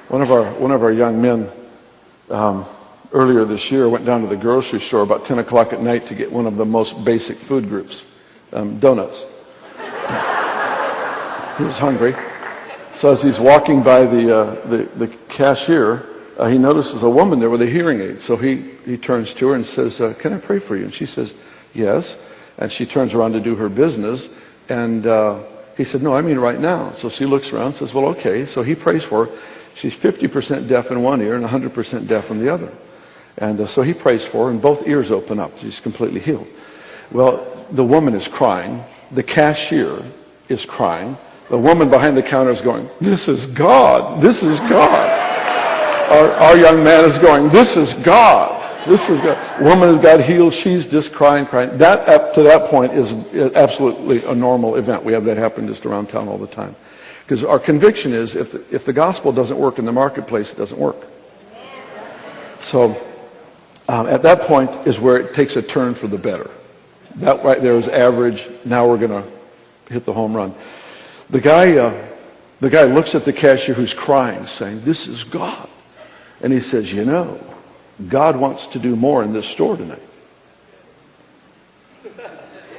One of our young men earlier this year went down to the grocery store about 10 o'clock at night to get one of the most basic food groups, donuts. He was hungry. So as he's walking by the cashier, he notices a woman there with a hearing aid. So he turns to her and says, "Can I pray for you?" And she says, "Yes." And she turns around to do her business. And he said, "No, I mean right now." So she looks around and says, "Well, okay." So he prays for her. She's 50% deaf in one ear and 100% deaf in the other. And so he prays for her, and both ears open up. She's completely healed. Well, the woman is crying. The cashier is crying. The woman behind the counter is going, "This is God. This is God." Our young man is going, "This is God. This is God." Woman has got healed. She's just crying. That, up to that point, is absolutely a normal event. We have that happen just around town all the time. Because our conviction is, if the gospel doesn't work in the marketplace, it doesn't work. So at that point is where it takes a turn for the better. That right there is average. Now we're going to hit the home run. The guy looks at the cashier who's crying, saying, "This is God." And he says, "You know, God wants to do more in this store tonight."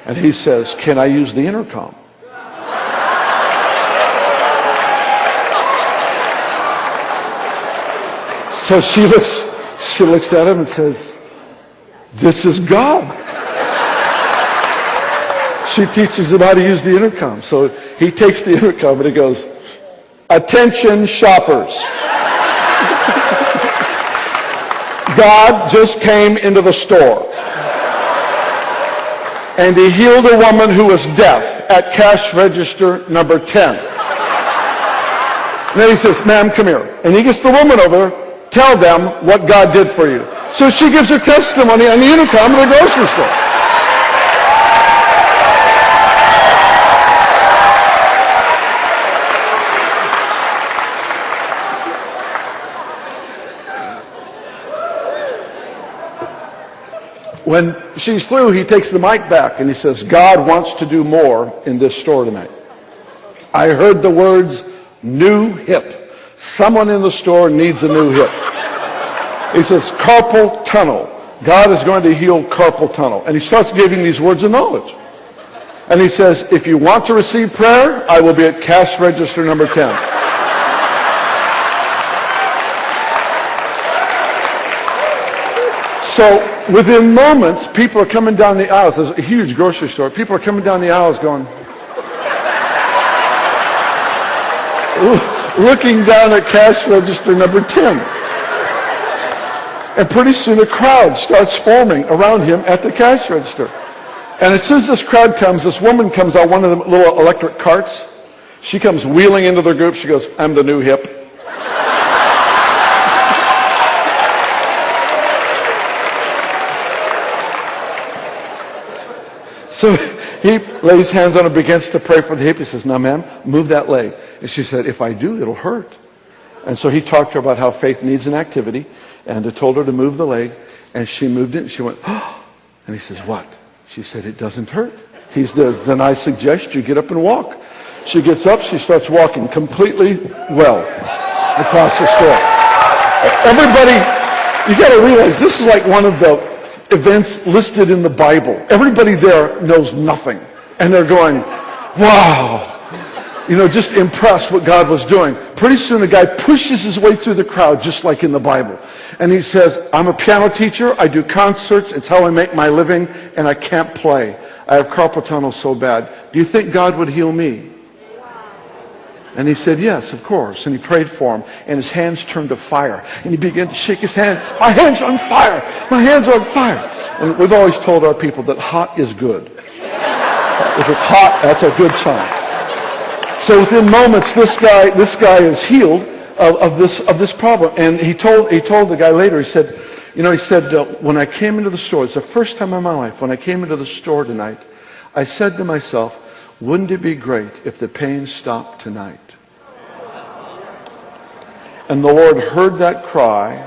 And he says, "Can I use the intercom?" So she looks at him and says, "This is God." She teaches him how to use the intercom. So he takes the intercom and he goes, "Attention shoppers. God just came into the store. And he healed a woman who was deaf at cash register number 10. And then he says, "Ma'am, come here." And he gets the woman over. "Tell them what God did for you." So she gives her testimony on the intercom of the grocery store. When she's through, he takes the mic back and he says, "God wants to do more in this store tonight. I heard the words, new hip. Someone in the store needs a new hip." He says, "Carpal tunnel. God is going to heal carpal tunnel." And he starts giving these words of knowledge. And he says, "If you want to receive prayer, I will be at cash register number 10. So within moments, people are coming down the aisles. There's a huge grocery store. People are coming down the aisles going, looking down at cash register number 10. And pretty soon a crowd starts forming around him at the cash register. And as soon as this crowd comes, this woman comes out one of the little electric carts. She comes wheeling into the group. She goes, "I'm the new hip." So he lays hands on her, begins to pray for the hip. He says, "Now, ma'am, move that leg." And she said, "If I do, it'll hurt." And so he talked to her about how faith needs an activity, and told her to move the leg. And she moved it, and she went, "Oh." And he says, "What?" She said, "It doesn't hurt." He says, "Then I suggest you get up and walk." She gets up, she starts walking completely well across the store. Everybody, you got to realize this is like one of the events listed in the Bible. Everybody there knows nothing. And they're going, "Wow." Just impressed what God was doing. Pretty soon a guy pushes his way through the crowd, just like in the Bible. And he says, "I'm a piano teacher. I do concerts. It's how I make my living. And I can't play. I have carpal tunnel so bad. Do you think God would heal me?" And he said, "Yes, of course." And he prayed for him. And his hands turned to fire. And he began to shake his hands. "My hands are on fire. My hands are on fire." And we've always told our people that hot is good. If it's hot, that's a good sign. So within moments, this guy is healed of this problem. And he told the guy later, he said, "When I came into the store, it's the first time in my life, when I came into the store tonight, I said to myself, wouldn't it be great if the pain stopped tonight?" And the Lord heard that cry.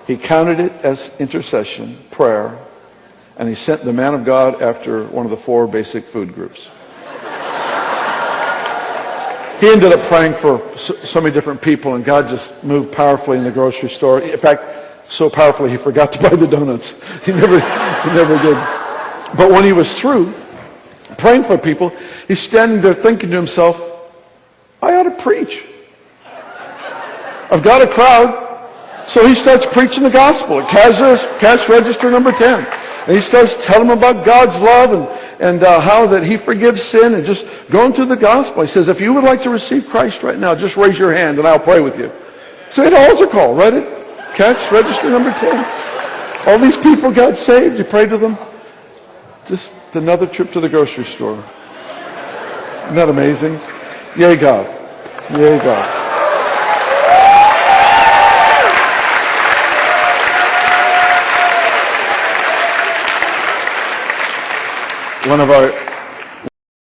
He counted it as intercession, prayer, and he sent the man of God after one of the 4 basic food groups. he ended up praying for so many different people, and God just moved powerfully in the grocery store. In fact, so powerfully he forgot to buy the donuts. He never did. But when he was through praying for people, he's standing there thinking to himself, I ought to preach. I've got a crowd. So he starts preaching the gospel at cash register number 10. And he starts telling them about God's love and how that he forgives sin, and just going through the gospel. He says, if you would like to receive Christ right now, just raise your hand and I'll pray with you. So he had an altar call right at cash register number 10. All these people got saved. He prayed to them. Just another trip to the grocery store. Isn't that amazing? Yay, God. Yay, God. One of our